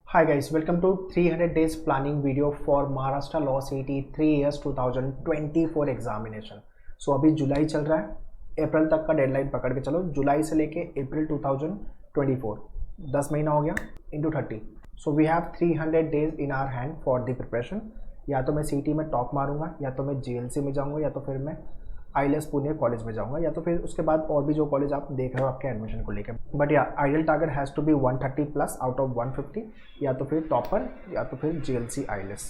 Hi guys, welcome to 300 days planning video for Maharashtra Law CET 3 years 2024 examination. So अभी जुलाई चल रहा है, अप्रैल तक का डेडलाइन पकड़ के चलो। जुलाई से लेके अप्रैल 2024 10 महीना हो गया into 30। So we have 300 days in our hand for the preparation. या तो मैं CET में टॉप मारूंगा, या तो मैं JLC में जाऊंगा, या तो फिर मैं ILS पुणे कॉलेज में जाऊंगा, या तो फिर उसके बाद और भी जो कॉलेज आप देख रहे हो आपके एडमिशन को लेकर। बट या ideal target has to be 130 plus out of 150, या तो फिर टॉपर या तो फिर JLC ILS।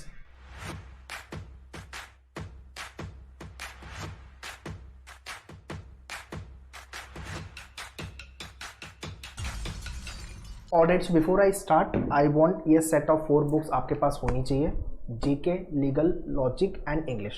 Audits before I start I want ये सेट ऑफ 4 बुक्स आपके पास होनी चाहिए। GK, legal, logic and English,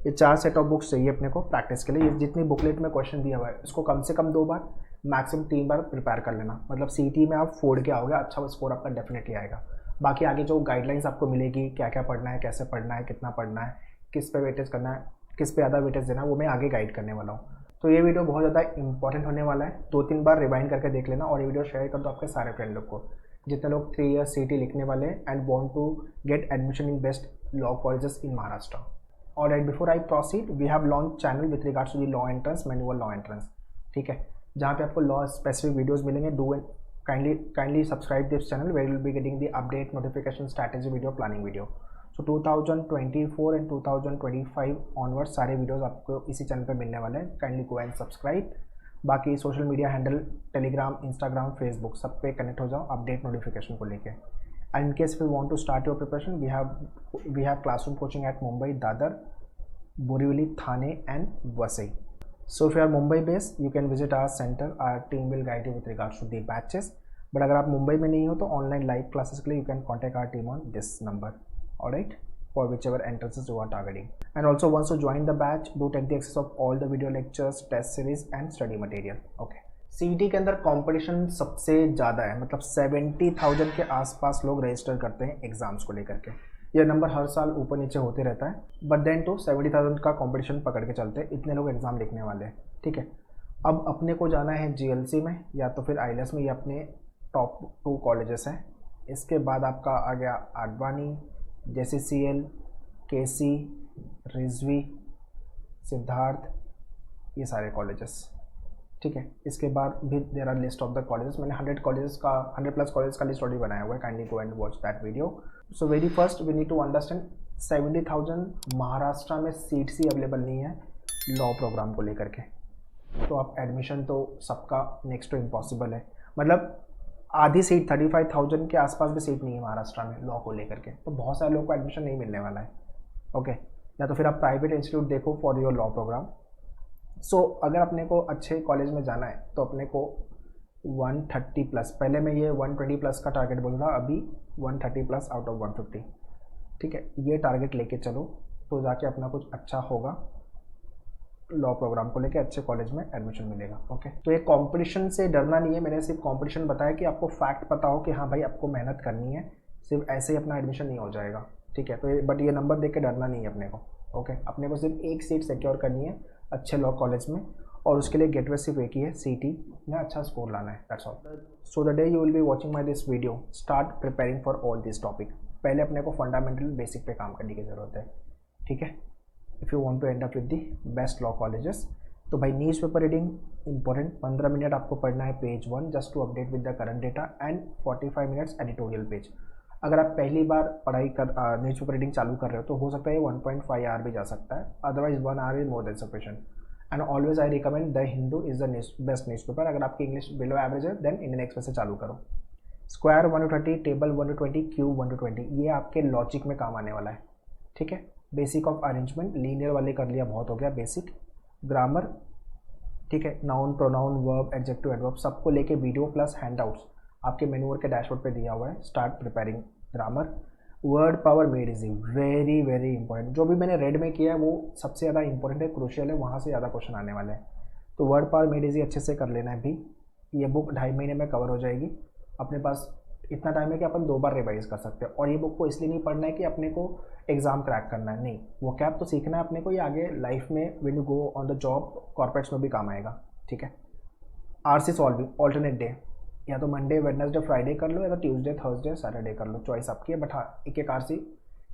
ये 4 सेट ऑफ बुक्स चाहिए अपने को प्रैक्टिस के लिए। ये जितनी बुकलेट में क्वेश्चन दिया हुआ है इसको कम से कम 2 बार, मैक्सिमम 3 बार प्रिपेयर कर लेना। मतलब CET में आप फोड़ के आओगे, अच्छा स्कोर आपका डेफिनेटली आएगा। बाकी आगे जो गाइडलाइंस आपको मिलेगी, क्या क्या पढ़ना है, कैसे पढ़ना है, कितना पढ़ना है, किस पे वेटेज करना है, किस पे ज़्यादा वेटेज देना है, वो मैं आगे गाइड करने वाला हूँ। तो ये वीडियो बहुत ज़्यादा इंपॉर्टेंट होने वाला है। 2-3 बार रिवाइंड करके देख लेना और ये वीडियो शेयर कर दो आपके सारे फ्रेंड लोग को, जितने लोग 3 ईयर्स CET लिखने वाले हैं and want to get admission in best law colleges in Maharashtra. Alright, before I proceed we have launch channel with regards to the law entrance, manual law entrance, ठीक है, जहाँ पे आपको लॉ स्पेसिफिक वीडियोस मिलेंगे। Do and kindly subscribe this channel where you will be getting the update, notification, strategy video, planning video. So 2024 and 2025 onwards सारे videos आपको इसी channel पे मिलने वाले हैं। Kindly go and subscribe. बाकी social media handle Telegram, Instagram, Facebook सब पे कनेक्ट हो जाओ अपडेट नोटिफिकेशन को लेके। And in case we want to start your preparation we have classroom coaching at Mumbai, Dadar, Borivali, Thane and Vasai. So if you are Mumbai based, you can visit our center. Our team will guide you with regards to the batches. But अगर आप मुंबई में नहीं हो तो online live classes के लिए you can contact our team on this number. Alright, for whichever entrances you are targeting. And also once you join the batch, do take the access of all the video lectures, test series and study material. Okay. CET के अंदर competition सबसे ज़्यादा है, मतलब 70,000 के आसपास लोग register करते हैं एग्जाम्स को लेकर के। यह नंबर हर साल ऊपर नीचे होते रहता है, बट देन तो 70,000 का कंपटीशन पकड़ के चलते हैं, इतने लोग एग्ज़ाम लिखने वाले हैं, ठीक है। अब अपने को जाना है JLC में या तो फिर ILS में, ये अपने टॉप 2 कॉलेजेस हैं। इसके बाद आपका आ गया आडवाणी, JCCL, KC, रिजवी, सिद्धार्थ, ये सारे कॉलेजेस, ठीक है। इसके बाद भी there are list of the colleges. मैंने 100 प्लस कॉलेज का लिस्ट ऑलरेडी बनाया हुआ है, kindly go and watch that video. So very first we need to understand 70,000 Maharashtra में सीट्स ही अवेलेबल नहीं है लॉ प्रोग्राम को लेकर के। तो आप एडमिशन तो सबका नेक्स्ट टू इम्पॉसिबल है, मतलब आधी सीट 35,000 के आसपास भी सीट नहीं है महाराष्ट्र में लॉ को लेकर के। तो बहुत सारे लोगों को एडमिशन नहीं मिलने वाला है, ओके। या तो फिर आप प्राइवेट इंस्टीट्यूट देखो फॉर योर लॉ प्रोग्राम। सो अगर अपने को अच्छे कॉलेज में जाना है तो अपने को 130 प्लस, पहले मैं ये 120 प्लस का टारगेट बोल रहा, अभी 130 प्लस आउट ऑफ 150, ठीक है। ये टारगेट लेके चलो तो जाके अपना कुछ अच्छा होगा, लॉ प्रोग्राम को लेके अच्छे कॉलेज में एडमिशन मिलेगा, ओके। तो ये कंपटीशन से डरना नहीं है, मैंने सिर्फ कंपटीशन बताया कि आपको फैक्ट पता हो कि हाँ भाई आपको मेहनत करनी है, सिर्फ ऐसे ही अपना एडमिशन नहीं हो जाएगा, ठीक है। तो ये बट ये नंबर देख के डरना नहीं है अपने को, ओके। अपने को सिर्फ एक सीट सिक्योर करनी है अच्छे लॉ कॉलेज में, और उसके लिए गेटवे सिर्फ एक ही है, CET में अच्छा स्कोर लाना है, that's all. So the day you will be watching my this video, start preparing for all this topic. पहले अपने को फंडामेंटल बेसिक पे काम करने की ज़रूरत है, ठीक है। If you want to end up with the best law colleges, तो भाई newspaper reading important, 15 minute आपको पढ़ना है page 1 just to update with the current data, and 45 minutes editorial page. अगर आप पहली बार पढ़ाई कर न्यूज़ पेपर रीडिंग चालू कर रहे हो तो हो सकता है 1.5 आवर भी जा सकता है, otherwise 1 our is more than sufficient. And always I recommend the Hindu is the best newspaper. अगर आपकी इंग्लिश बिलो एवरेज है देन इंडियन एक्सप्रेस से चालू करो। Square 1 to 30, table 1 to 20, cube 1 to 20, ये आपके लॉजिक में काम आने वाला है, ठीक है। बेसिक ऑफ अरेंजमेंट, लीनियर वाले कर लिया, बहुत हो गया। बेसिक ग्रामर, ठीक है, noun, pronoun, verb, adjective, adverb, सबको लेके वीडियो प्लस हैंडआउट्स आपके मेन्यूअर के डैशबोर्ड पे दिया हुआ है। Start preparing grammar. Word power made easy, very very important. जो भी मैंने रेड में किया है वो सबसे ज़्यादा इंपॉर्टेंट है, क्रूशियल है, वहाँ से ज़्यादा क्वेश्चन आने वाले हैं। तो वर्ड पावर मेड इजी अच्छे से कर लेना है भी। ये बुक 2.5 महीने में कवर हो जाएगी। अपने पास इतना टाइम है कि अपन 2 बार रिवाइज कर सकते हैं। और ये बुक को इसलिए नहीं पढ़ना है कि अपने को एग्जाम क्रैक करना है, नहीं, वो कैप तो सीखना है अपने को, ये आगे लाइफ में when you go on the job corporates में भी काम आएगा, ठीक है। RC सॉल्विंग, ऑल्टरनेट डे, या तो मंडे वेडनेसडे फ्राइडे कर लो या तो ट्यूसडे थर्सडे सैटरडे कर लो, चॉइस आपकी है। बट हाँ, एक एक आरसी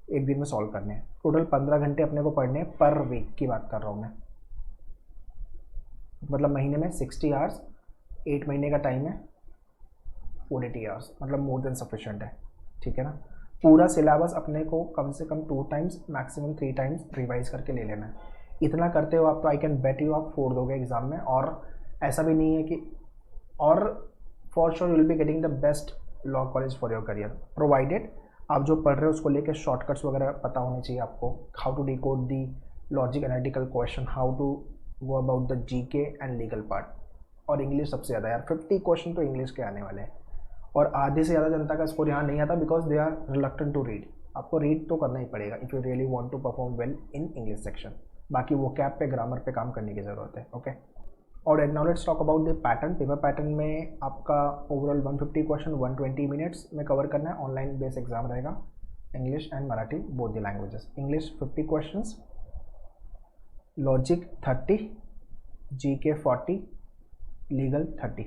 एक दिन में सॉल्व करने हैं। टोटल 15 घंटे अपने को पढ़ने हैं पर वीक की बात कर रहा हूँ मैं, मतलब महीने में 60 आवर्स, 8 महीने का टाइम है 480 आवर्स, मतलब मोर देन सफिशेंट है, ठीक है ना। पूरा सिलेबस अपने को कम से कम 2 टाइम्स मैक्सिमम 3 टाइम्स रिवाइज करके ले लेना है। इतना करते हो आप तो आई कैन बेट यू आप फोड़ दोगे एग्जाम में। और ऐसा भी नहीं है कि, और for sure you will be getting the best law college for your career, provided आप जो पढ़ रहे हो उसको लेके शॉर्टकट्स वगैरह पता होने चाहिए आपको, how to decode the logic analytical question, how to go about the GK and legal part. और इंग्लिश सबसे ज़्यादा यार, 50 क्वेश्चन तो इंग्लिश के आने वाले हैं। और आधे से ज़्यादा जनता का स्कोर यहाँ नहीं आता because they are reluctant to read. आपको रीड तो करना ही पड़ेगा if you really want to perform well in English section. बाकी वो कैप पे ग्रामर पे काम करने की ज़रूरत है, ओके। और now let's talk about the pattern. Paper pattern में आपका ओवरऑल 150 क्वेश्चन 120 मिनट्स में कवर करना है। ऑनलाइन बेस एग्जाम रहेगा, English and Marathi both the languages. English 50 questions, logic 30, GK 40, legal 30।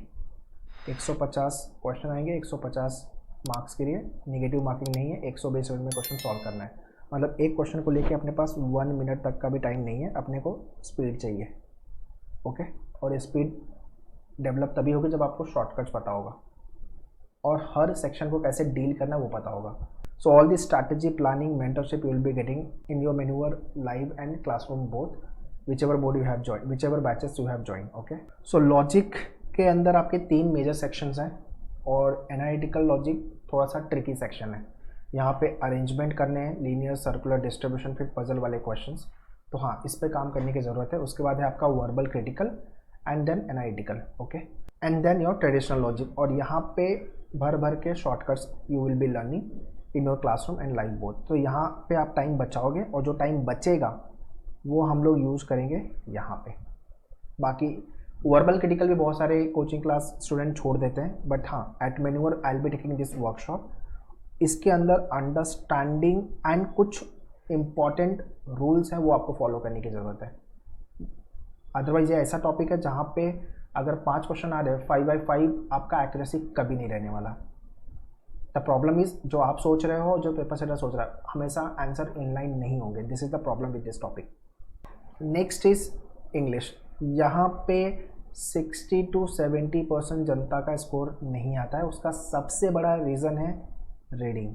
150 question आएंगे, 150 मार्क्स के लिए, निगेटिव मार्किंग नहीं है। 120 मिनट में क्वेश्चन सॉल्व करना है। मतलब एक क्वेश्चन को लेके अपने पास 1 मिनट तक का भी टाइम नहीं है, अपने को स्पीड चाहिए, ओके। और स्पीड डेवलप तभी होगी जब आपको शॉर्टकट्स पता होगा और हर सेक्शन को कैसे डील करना है वो पता होगा। So all the strategy, planning, mentorship you will be getting in your manure live and classroom both, whichever board you have joined, whichever batches you have joined, okay। so logic के अंदर आपके 3 major sections हैं और analytical logic थोड़ा सा tricky section है। यहाँ पे अरेंजमेंट करने हैं, लीनियर, सर्कुलर, डिस्ट्रीब्यूशन, फिर पजल वाले क्वेश्चंस। तो हाँ, इस पे काम करने की ज़रूरत है। उसके बाद है आपका verbal, critical and then analytical, okay, and then your traditional logic. और यहाँ पे भर भर के shortcuts you will be learning in your classroom and live both. तो यहाँ पे आप टाइम बचाओगे और जो टाइम बचेगा वो हम लोग यूज़ करेंगे यहाँ पे। बाकी वर्बल क्रिटिकल भी बहुत सारे कोचिंग क्लास स्टूडेंट छोड़ देते हैं, बट हाँ, एट मैन्यूअर I will be taking this workshop. इसके अंदर अंडरस्टैंडिंग एंड कुछ इम्पॉर्टेंट रूल्स हैं वो आपको फॉलो करने की ज़रूरत है। अदरवाइज ये ऐसा टॉपिक है जहाँ पे अगर 5 क्वेश्चन आ रहे हैं 5/5 आपका एक्यूरेसी कभी नहीं रहने वाला। द प्रॉब्लम इज जो आप सोच रहे हो, जो पेपर सेटर सोच रहा है, हमेशा आंसर इनलाइन नहीं होंगे। This is the problem with this topic. Next is English. यहाँ पे 60 to 70% जनता का स्कोर नहीं आता है। उसका सबसे बड़ा रीज़न है reading.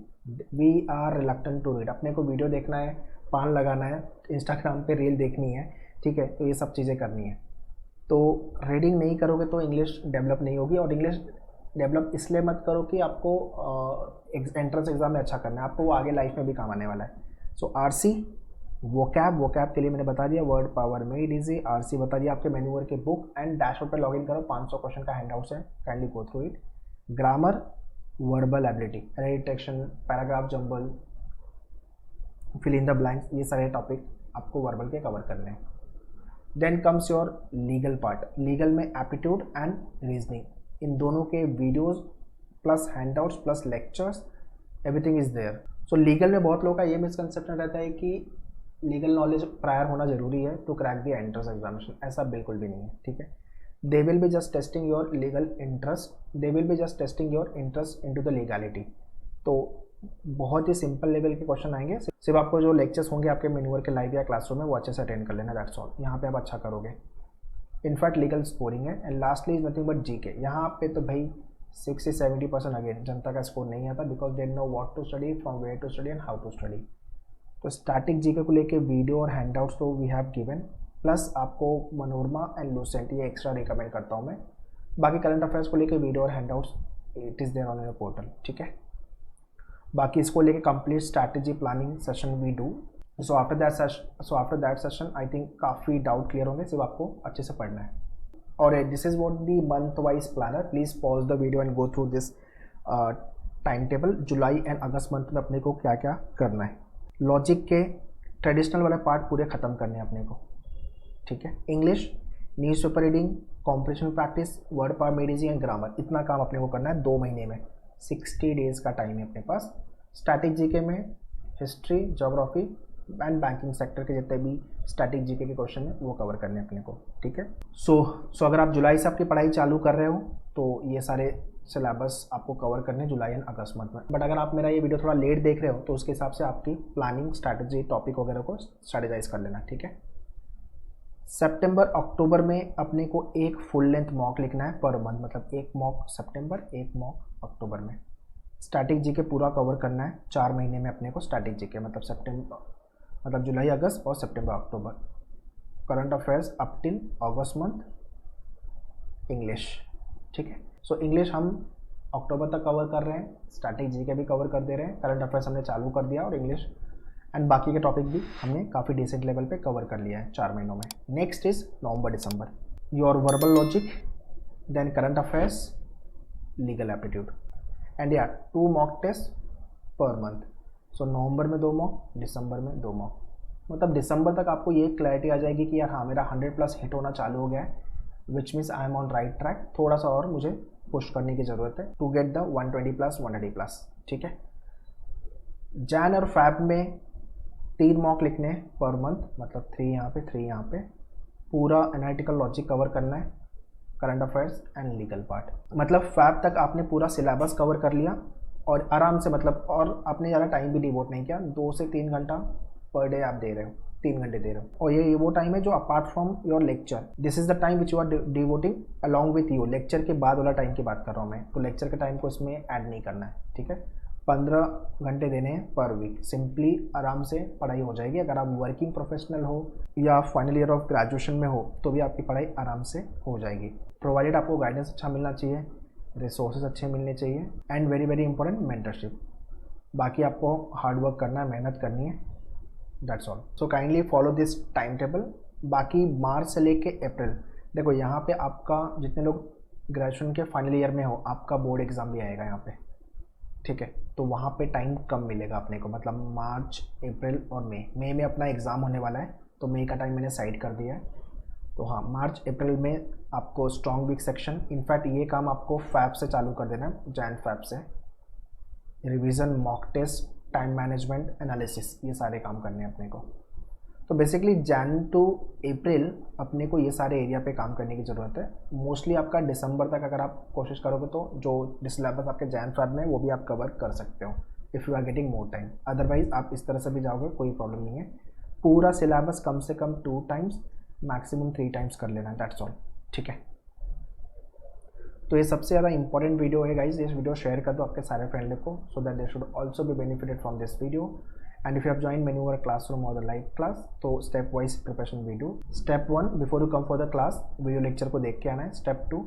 We are reluctant to read. अपने को वीडियो देखना है, पान लगाना है, इंस्टाग्राम पे रील देखनी है, ठीक है, तो ये सब चीज़ें करनी है। तो रीडिंग नहीं करोगे तो इंग्लिश डेवलप नहीं होगी। और इंग्लिश डेवलप इसलिए मत करो कि आपको एंट्रेंस एग्जाम में अच्छा करना है, आपको वो आगे लाइफ में भी काम आने वाला है। सो आरसी, वोकैब के लिए मैंने बता दिया, word power made easy. RC बता दिया, आपके मेन्यूअर के बुक एंड डैशबोर्ड पे लॉगिन करो, 500 क्वेश्चन का हैंडआउट्स है, kindly go through it. Grammar, verbal ability, detection, paragraph jumble, fill in the blanks, ये सारे टॉपिक आपको वर्बल के कवर करने हैं। Then comes your legal part. Legal में एप्टीट्यूड एंड रीजनिंग, इन दोनों के videos plus handouts plus lectures, everything is there. So legal में बहुत लोगों का ये मिसकंसेप्शन रहता है कि लीगल नॉलेज प्रायर होना जरूरी है to crack the entrance examination. ऐसा बिल्कुल भी नहीं है, ठीक है। They will be just testing your legal interest, they will be just testing your interest into the legality. तो बहुत ही सिंपल लेवल के क्वेश्चन आएंगे। सिर्फ आपको जो लेक्चर्स होंगे आपके मेन्यूअर के लाइव या क्लासरूम में वो अच्छे से अटेंड कर लेना, दैट्स ऑल। यहाँ पे आप अच्छा करोगे। इनफैक्ट लीगल स्कोरिंग है। And lastly is nothing but GK. यहाँ पे तो भाई 60 से 70% अगेन जनता का स्कोर नहीं आता because they know what to study, from where to study and how to study. तो स्टैटिक जीके को लेके वीडियो और हैंडआउट्स तो वी हैव गिवन, प्लस आपको मनोरमा एंड लूसेंट ये एक्स्ट्रा रिकमेंड करता हूँ मैं। बाकी करंट अफेयर्स को लेके वीडियो और handouts it is there on your portal, ठीक है। बाकी इसको लेके complete strategy planning session we do. So after that session I think काफ़ी डाउट क्लियर होंगे, सिर्फ आपको अच्छे से पढ़ना है। और this is what the month wise planner. Please pause the video and go through this time table. July and August month में अपने को क्या क्या करना है। लॉजिक के ट्रेडिशनल वाले पार्ट पूरे ख़त्म करने हैं अपने को, ठीक है। English, newspaper reading, comprehension practice, word power made easy and grammar, इतना काम अपने को करना है 2 महीने में। 60 डेज़ का टाइम है अपने पास। स्टैटिक जीके में history, geography and banking sector के जितने भी स्टैटिक जीके के क्वेश्चन है वो कवर करने हैं अपने को, ठीक है। सो अगर आप जुलाई से आपकी पढ़ाई चालू कर रहे हो तो ये सारे सिलेबस आपको कवर करने जुलाई एंड अगस्त मंथ में। बट अगर आप मेरा ये वीडियो थोड़ा लेट देख रहे हो तो उसके हिसाब से आपकी प्लानिंग स्ट्रैटेजी टॉपिक वगैरह को स्ट्रैटेजाइज कर लेना, ठीक है। सितंबर अक्टूबर में अपने को एक फुल लेंथ मॉक लिखना है पर मंथ, मतलब एक मॉक सितंबर, एक मॉक अक्टूबर में। स्टैटिक जीके पूरा कवर करना है 4 महीने में अपने को। स्टैटिक जीके मतलब सितंबर, मतलब जुलाई अगस्त और सितंबर अक्टूबर। Current affairs up till August month English, ठीक है। सो इंग्लिश हम अक्टूबर तक कवर कर रहे हैं, स्टैटिक जीके भी कवर कर दे रहे हैं, करंट अफेयर्स हमने चालू कर दिया और इंग्लिश एंड बाकी के टॉपिक भी हमने काफ़ी डिसेंट लेवल पे कवर कर लिया है 4 महीनों में। Next is November December, your verbal logic, then current affairs, legal aptitude and या 2 mock test per month. So नवंबर में 2 मॉक, दिसंबर में 2 मॉक, मतलब दिसंबर तक आपको ये क्लैरिटी आ जाएगी कि यार हाँ मेरा 100+ हिट होना चालू हो गया है, which means I am on right track. थोड़ा सा और मुझे पुश करने की ज़रूरत है टू गेट द 120+, 130+, ठीक है। जैन और फैब में 3 मॉक लिखने हैं पर मंथ, मतलब 3 यहाँ पे 3 यहाँ पे। पूरा एनालिटिकल लॉजिक कवर करना है, current affairs and legal part. मतलब फैब तक आपने पूरा सिलेबस कवर कर लिया और आराम से, मतलब और आपने ज़्यादा टाइम भी डिवोट नहीं किया। 2 से 3 घंटा पर डे आप दे रहे हो, 3 घंटे दे रहे हो। और ये वो टाइम है जो apart from your lecture, this is the time which you are devoting along with you. Lecture के बाद वाला टाइम की बात कर रहा हूँ मैं, तो लेक्चर के टाइम को इसमें ऐड नहीं करना है, ठीक है। 15 घंटे देने हैं पर वीक। सिंपली आराम से पढ़ाई हो जाएगी। अगर आप वर्किंग प्रोफेशनल हो या फाइनल ईयर ऑफ ग्रेजुएशन में हो तो भी आपकी पढ़ाई आराम से हो जाएगी, प्रोवाइडेड आपको गाइडेंस अच्छा मिलना चाहिए, रिसोर्सेज अच्छे मिलने चाहिए and very very important mentorship. बाकी आपको हार्ड वर्क करना है, मेहनत करनी है, that's all. So kindly follow this time table. बाकी मार्च से लेके अप्रैल, देखो यहाँ पे आपका जितने लोग ग्रेजुएशन के फाइनल ईयर में हो, आपका बोर्ड एग्ज़ाम भी आएगा यहाँ पे, ठीक है। तो वहाँ पे टाइम कम मिलेगा अपने को, मतलब मार्च, अप्रैल और मई में अपना एग्ज़ाम होने वाला है, तो मई का टाइम मैंने साइड कर दिया है। तो हाँ, मार्च अप्रैल में आपको स्ट्रॉन्ग वीक सेक्शन, इनफैक्ट ये काम आपको फैब से चालू कर देना है, जैन फैब से। Revision, mock test, time management, analysis, ये सारे काम करने हैं अपने को। तो बेसिकली जैन टू अप्रैल अपने को ये सारे एरिया पे काम करने की ज़रूरत है। मोस्टली आपका दिसंबर तक अगर आप कोशिश करोगे तो जो सिलेबस आपके जैन फैब में वो भी आप कवर कर सकते हो if you are getting more time. Otherwise आप इस तरह से भी जाओगे, कोई प्रॉब्लम नहीं है। पूरा सिलेबस कम से कम 2 टाइम्स, मैक्सिमम 3 टाइम्स कर लेना, दैट्स ऑल, ठीक है। तो ये सबसे ज़्यादा इंपॉर्टेंट वीडियो है गाइज। इस वीडियो शेयर कर दो आपके सारे फ्रेंड को, so that they should also be benefited from this video. And if you have joined many over classroom or the live class, तो step wise preparation video. Step 1 before you come for the class, video lecture को देख के आना है। Step 2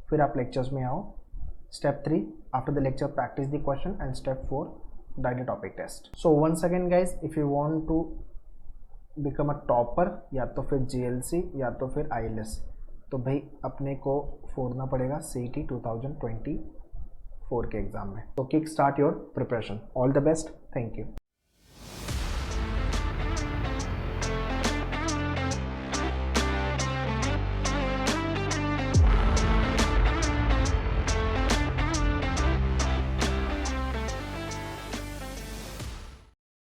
फिर आप lectures में आओ। Step 3 after the lecture practice the question and Step 4 write the topic test। So once again guys, if you want to become a topper, या तो फिर GLC या तो फिर ILS, तो भाई अपने को फोड़ना पड़ेगा CET 2024 के एग्जाम में। तो kick start your preparation. All the best, thank you.